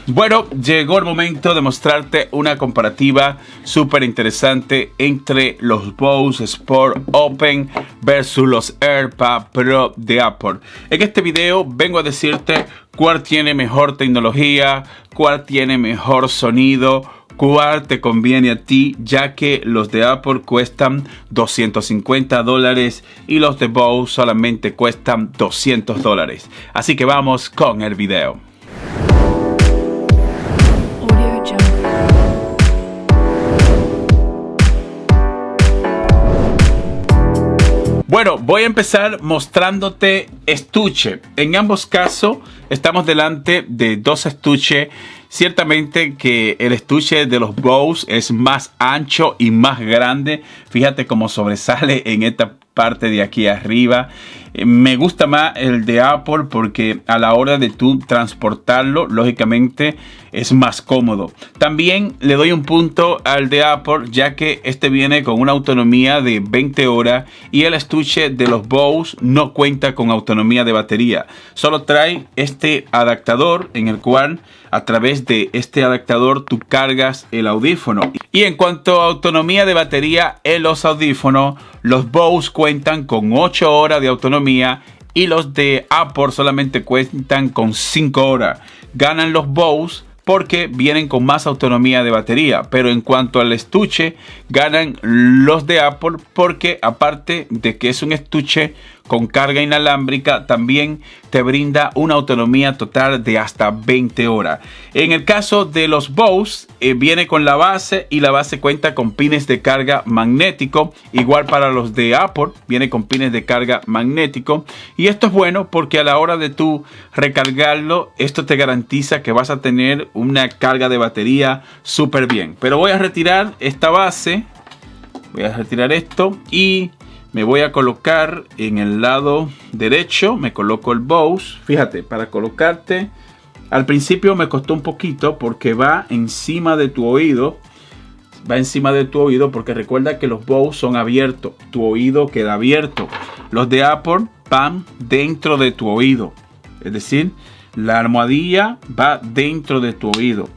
Bueno, llegó el momento de mostrarte una comparativa súper interesante entre los Bose Sport Open versus los AirPods Pro de Apple. En este video vengo a decirte cuál tiene mejor tecnología, cuál tiene mejor sonido, cuál te conviene a ti, ya que los de Apple cuestan $250 y los de Bose solamente cuestan $200. Así que vamos con el video. Bueno, voy a empezar mostrándote estuche. En ambos casos estamos delante de dos estuches. Ciertamente que el estuche de los Bose es más ancho y más grande. Fíjate cómo sobresale en esta parte de aquí arriba. Me gusta más el de Apple porque a la hora de tú transportarlo, lógicamente es más cómodo. También le doy un punto al de Apple, ya que este viene con una autonomía de 20 horas y el estuche de los Bose no cuenta con autonomía de batería. Solo trae este adaptador en el cual a través de este adaptador tú cargas el audífono. Y en cuanto a autonomía de batería en los audífonos, los Bose cuentan con 8 horas de autonomía y los de Apple solamente cuentan con 5 horas. Ganan los Bose porque vienen con más autonomía de batería, pero en cuanto al estuche, ganan los de Apple porque aparte de que es un estuche con carga inalámbrica, también te brinda una autonomía total de hasta 20 horas. En el caso de los Bose, viene con la base y la base cuenta con pines de carga magnético. Igual para los de Apple, viene con pines de carga magnético. Y esto es bueno porque a la hora de tú recargarlo, esto te garantiza que vas a tener una carga de batería súper bien. Pero voy a retirar esta base, voy a retirar esto y me voy a colocar en el lado derecho. Me coloco el Bose. Fíjate, para colocarte, al principio me costó un poquito porque va encima de tu oído. Va encima de tu oído porque recuerda que los Bose son abiertos. Tu oído queda abierto. Los de Apple van dentro de tu oído. Es decir, la almohadilla va dentro de tu oído.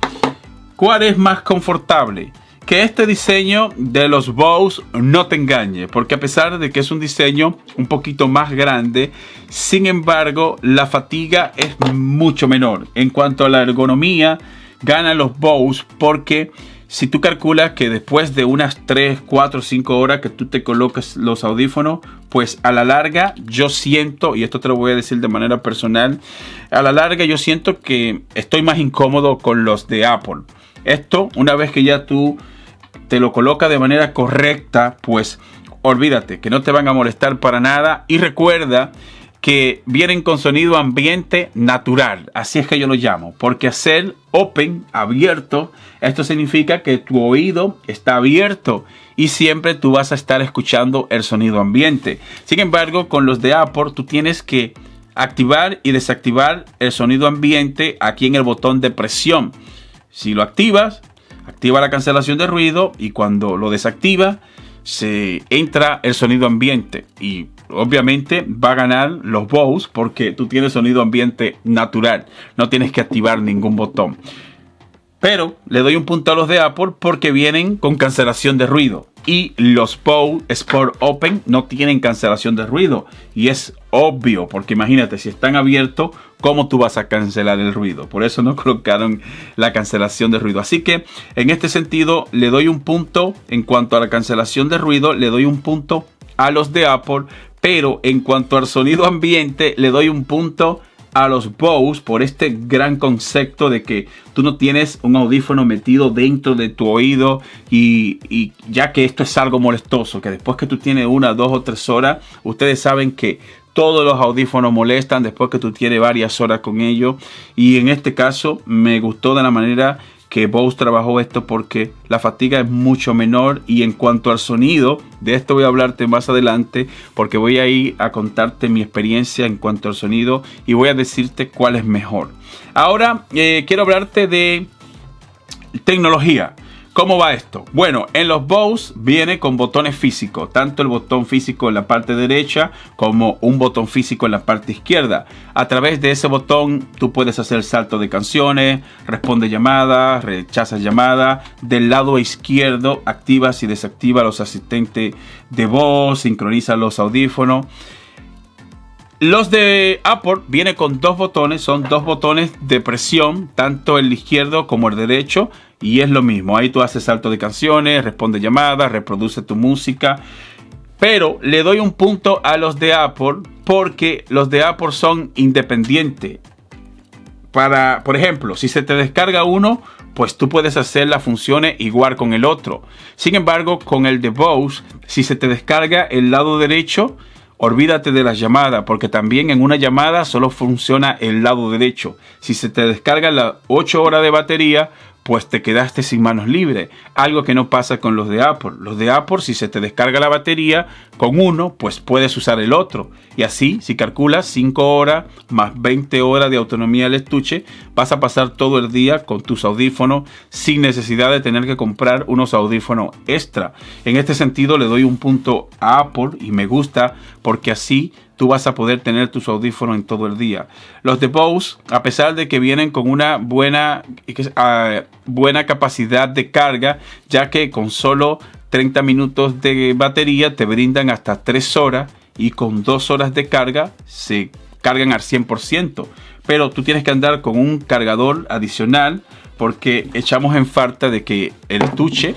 ¿Cuál es más confortable? Que este diseño de los Bose no te engañe, porque a pesar de que es un diseño un poquito más grande, sin embargo la fatiga es mucho menor. En cuanto a la ergonomía, ganan los Bose porque si tú calculas que después de unas 3, 4, 5 horas que tú te colocas los audífonos, pues a la larga yo siento, y esto te lo voy a decir de manera personal, a la larga yo siento que estoy más incómodo con los de Apple. Esto, una vez que ya tú te lo coloca de manera correcta, pues olvídate que no te van a molestar para nada. Y recuerda que vienen con sonido ambiente natural, así es que yo lo llamo, porque hacer open, abierto, esto significa que tu oído está abierto y siempre tú vas a estar escuchando el sonido ambiente. Sin embargo, con los de Apple tú tienes que activar y desactivar el sonido ambiente aquí en el botón de presión. Si lo activas, activa la cancelación de ruido y cuando lo desactiva se entra el sonido ambiente y obviamente va a ganar los Bose porque tú tienes sonido ambiente natural, no tienes que activar ningún botón. Pero le doy un punto a los de Apple porque vienen con cancelación de ruido y los Bose Sport Open no tienen cancelación de ruido y es obvio porque imagínate si están abiertos, ¿cómo tú vas a cancelar el ruido? Por eso no colocaron la cancelación de ruido. Así que en este sentido le doy un punto en cuanto a la cancelación de ruido, le doy un punto a los de Apple, pero en cuanto al sonido ambiente le doy un punto a los Bose por este gran concepto de que tú no tienes un audífono metido dentro de tu oído y ya que esto es algo molestoso, que después que tú tienes 1, 2 o 3 horas, ustedes saben que todos los audífonos molestan después que tú tienes varias horas con ellos y en este caso me gustó de la manera que Bose trabajó esto porque la fatiga es mucho menor y en cuanto al sonido, de esto voy a hablarte más adelante porque voy a ir a contarte mi experiencia en cuanto al sonido y voy a decirte cuál es mejor. Ahora quiero hablarte de tecnología. ¿Cómo va esto? Bueno, en los Bose viene con botones físicos, tanto el botón físico en la parte derecha como un botón físico en la parte izquierda. A través de ese botón tú puedes hacer salto de canciones, responde llamadas, rechazas llamadas. Del lado izquierdo activas y desactivas los asistentes de voz, sincroniza los audífonos. Los de Apple vienen con dos botones, son dos botones de presión, tanto el izquierdo como el derecho, y es lo mismo. Ahí tú haces salto de canciones, responde llamadas, reproduce tu música. Pero le doy un punto a los de Apple porque los de Apple son independientes. Por ejemplo, si se te descarga uno, pues tú puedes hacer las funciones igual con el otro. Sin embargo, con el de Bose, si se te descarga el lado derecho, olvídate de las llamadas, porque también en una llamada solo funciona el lado derecho. Si se te descarga las 8 horas de batería, pues te quedaste sin manos libres. Algo que no pasa con los de Apple. Los de Apple, si se te descarga la batería con uno, pues puedes usar el otro. Y así, si calculas 5 horas más 20 horas de autonomía del estuche, vas a pasar todo el día con tus audífonos sin necesidad de tener que comprar unos audífonos extra. En este sentido, le doy un punto a Apple y me gusta porque así tú vas a poder tener tus audífonos en todo el día. Los de Bose, a pesar de que vienen con una buena capacidad de carga, ya que con solo 30 minutos de batería te brindan hasta 3 horas y con 2 horas de carga se cargan al 100%. Pero tú tienes que andar con un cargador adicional porque echamos en falta de que el estuche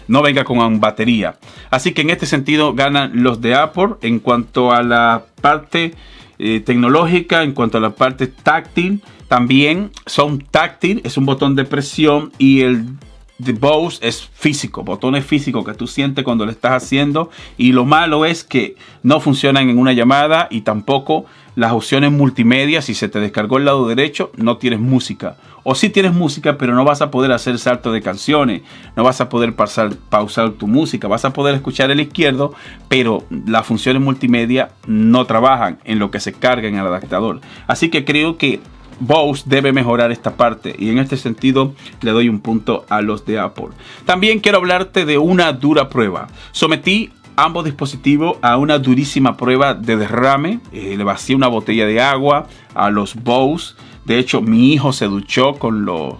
no venga con batería. Así que en este sentido ganan los de Apple en cuanto a la parte tecnológica, en cuanto a la parte táctil. También son táctil, es un botón de presión, y el de Bose es físico, botones físicos que tú sientes cuando lo estás haciendo. Y lo malo es que no funcionan en una llamada y tampoco las opciones multimedia. Si se te descargó el lado derecho, no tienes música. O sí tienes música, pero no vas a poder hacer salto de canciones. No vas a poder pausar tu música. Vas a poder escuchar el izquierdo, pero las funciones multimedia no trabajan en lo que se carga en el adaptador. Así que creo que Bose debe mejorar esta parte, y en este sentido le doy un punto a los de Apple. También quiero hablarte de una dura prueba. Sometí ambos dispositivos a una durísima prueba de derrame. Le vacié una botella de agua a los Bose. De hecho, mi hijo se duchó con los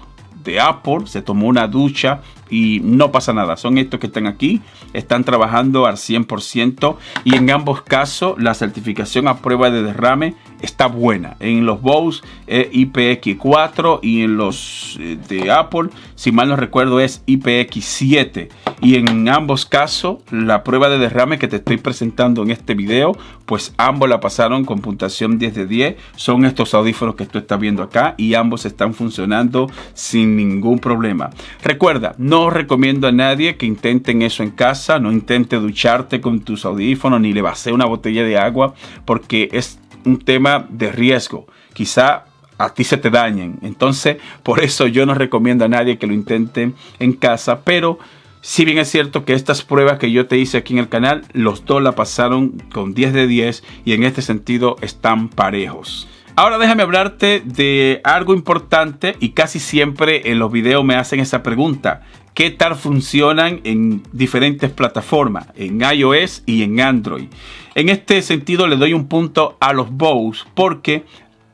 de Apple, se tomó una ducha y no pasa nada. Son estos que están aquí, están trabajando al 100%, y en ambos casos la certificación a prueba de derrame está buena. En los Bose IPX4 y en los de Apple, si mal no recuerdo, es IPX7. Y en ambos casos la prueba de derrame que te estoy presentando en este video, pues ambos la pasaron con puntuación 10 de 10. Son estos audífonos que tú estás viendo acá y ambos están funcionando sin ningún problema. Recuerda, no recomiendo a nadie que intenten eso en casa. No intente ducharte con tus audífonos ni le vacíe una botella de agua, porque es un tema de riesgo. Quizá a ti se te dañen. Entonces, por eso yo no recomiendo a nadie que lo intenten en casa. Pero si bien es cierto que estas pruebas que yo te hice aquí en el canal, los dos la pasaron con 10 de 10 y en este sentido están parejos. Ahora déjame hablarte de algo importante, y casi siempre en los videos me hacen esa pregunta: ¿qué tal funcionan en diferentes plataformas, en iOS y en Android? En este sentido le doy un punto a los Bose porque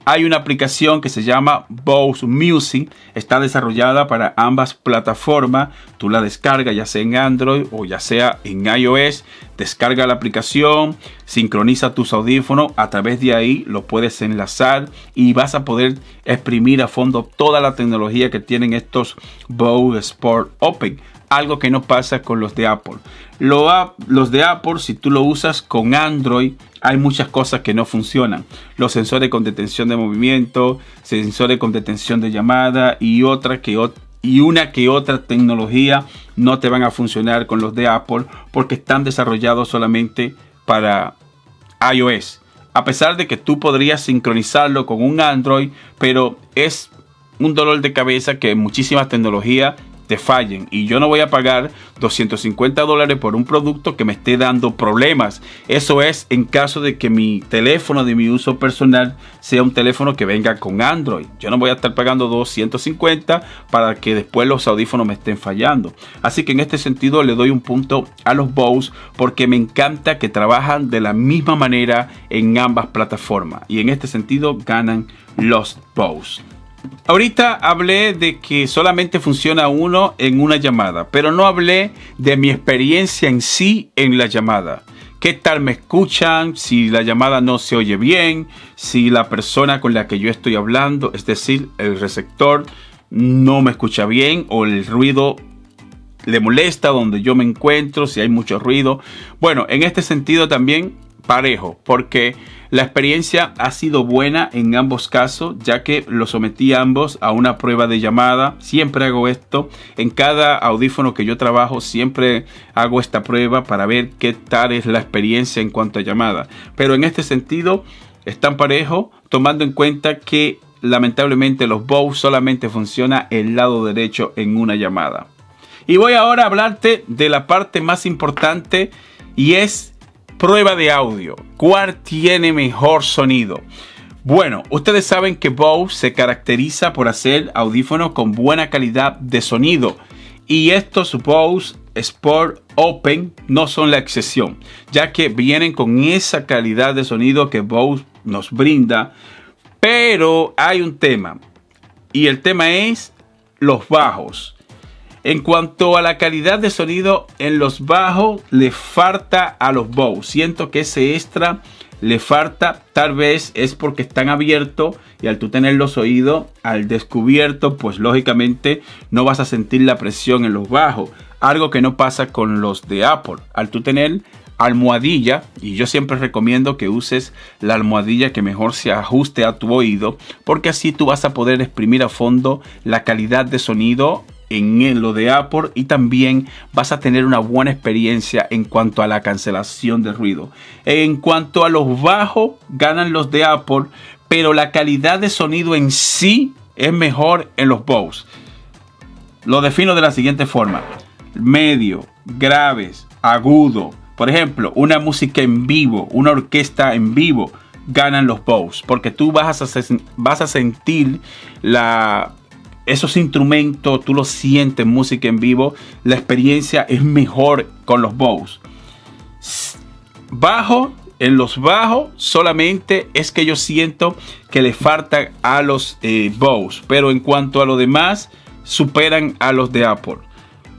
hay una aplicación que se llama Bose Music. Está desarrollada para ambas plataformas. Tú la descargas ya sea en Android o ya sea en iOS. Descarga la aplicación, sincroniza tus audífonos. A través de ahí lo puedes enlazar y vas a poder exprimir a fondo toda la tecnología que tienen estos Bose Sport Open. Algo que no pasa con los de Apple. Los de Apple, si tú lo usas con Android, hay muchas cosas que no funcionan. Los sensores con detención de movimiento, sensores con detención de llamada y una que otra tecnología no te van a funcionar con los de Apple porque están desarrollados solamente para iOS. A pesar de que tú podrías sincronizarlo con un Android, pero es un dolor de cabeza que muchísimas tecnologías te fallen. Y yo no voy a pagar $250 por un producto que me esté dando problemas. Eso es en caso de que mi teléfono de mi uso personal sea un teléfono que venga con Android. Yo no voy a estar pagando $250 para que después los audífonos me estén fallando. Así que en este sentido le doy un punto a los Bose, porque me encanta que trabajan de la misma manera en ambas plataformas. Y en este sentido ganan los Bose. Ahorita hablé de que solamente funciona uno en una llamada, pero no hablé de mi experiencia en sí en la llamada. ¿Qué tal me escuchan? Si la llamada no se oye bien, si la persona con la que yo estoy hablando, es decir, el receptor, no me escucha bien o el ruido le molesta donde yo me encuentro, si hay mucho ruido. Bueno, en este sentido también parejo, porque la experiencia ha sido buena en ambos casos, ya que lo sometí a ambos a una prueba de llamada. Siempre hago esto en cada audífono que yo trabajo, siempre hago esta prueba para ver qué tal es la experiencia en cuanto a llamada. Pero en este sentido están parejos, tomando en cuenta que lamentablemente los Bose solamente funciona el lado derecho en una llamada. Y voy ahora a hablarte de la parte más importante, y es prueba de audio. ¿Cuál tiene mejor sonido? Bueno, ustedes saben que Bose se caracteriza por hacer audífonos con buena calidad de sonido. Y estos Bose Sport Open no son la excepción, ya que vienen con esa calidad de sonido que Bose nos brinda. Pero hay un tema, y el tema es los bajos. En cuanto a la calidad de sonido, en los bajos le falta a los Bose. Siento que ese extra le falta. Tal vez es porque están abiertos y al tú tener los oídos al descubierto, pues lógicamente no vas a sentir la presión en los bajos. Algo que no pasa con los de Apple. Al tú tener almohadilla, y yo siempre recomiendo que uses la almohadilla que mejor se ajuste a tu oído, porque así tú vas a poder exprimir a fondo la calidad de sonido en lo de Apple, y también vas a tener una buena experiencia en cuanto a la cancelación de ruido. En cuanto a los bajos, ganan los de Apple, pero la calidad de sonido en sí es mejor en los Bose. Lo defino de la siguiente forma: medio, graves, agudo. Por ejemplo, una música en vivo, una orquesta en vivo, ganan los Bose, porque tú vas a sentir esos instrumentos, tú los sientes, música en vivo. La experiencia es mejor con los Bose. En los bajos solamente es que yo siento que le falta a los Bose, pero en cuanto a lo demás, superan a los de Apple.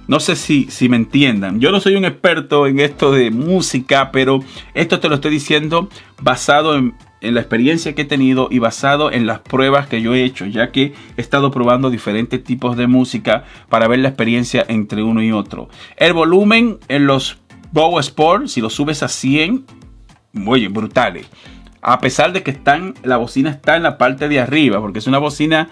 No sé si me entiendan. Yo no soy un experto en esto de música, pero esto te lo estoy diciendo basado en la experiencia que he tenido y basado en las pruebas que yo he hecho, ya que he estado probando diferentes tipos de música para ver la experiencia entre uno y otro. El volumen en los Bose Sport, si lo subes a 100, oye, brutales. A pesar de que la bocina está en la parte de arriba, porque es una bocina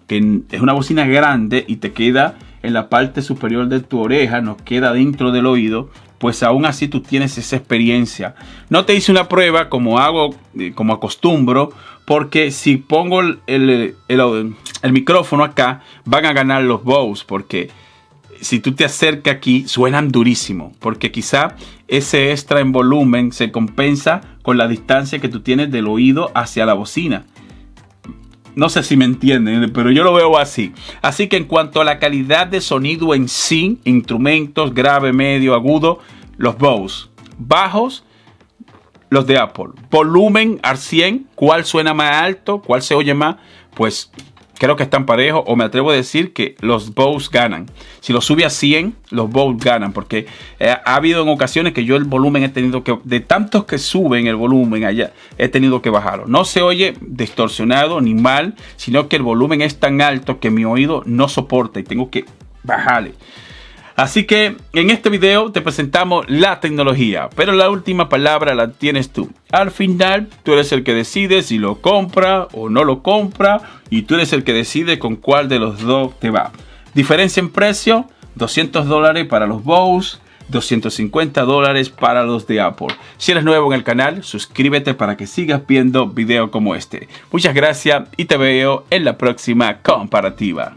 que es una bocina grande y te queda en la parte superior de tu oreja, nos queda dentro del oído, pues aún así tú tienes esa experiencia. No te hice una prueba como acostumbro, porque si pongo el micrófono acá, van a ganar los Bose, porque si tú te acercas aquí, suenan durísimo, porque quizá ese extra en volumen se compensa con la distancia que tú tienes del oído hacia la bocina. No sé si me entienden, pero yo lo veo así. Así que en cuanto a la calidad de sonido en sí, instrumentos, grave, medio, agudo, los Bose. Bajos, los de Apple. Volumen al 100, ¿cuál suena más alto? ¿Cuál se oye más? Pues creo que están parejos, o me atrevo a decir que los Bose ganan. Si lo sube a 100, los Bose ganan, porque ha habido en ocasiones que yo el volumen he tenido que, de tantos que suben el volumen allá, he tenido que bajarlo. No se oye distorsionado ni mal, sino que el volumen es tan alto que mi oído no soporta y tengo que bajarle. Así que en este video te presentamos la tecnología, pero la última palabra la tienes tú. Al final, tú eres el que decide si lo compra o no lo compra, y tú eres el que decide con cuál de los dos te va. Diferencia en precio: $200 para los Bose, $250 para los de Apple. Si eres nuevo en el canal, suscríbete para que sigas viendo videos como este. Muchas gracias y te veo en la próxima comparativa.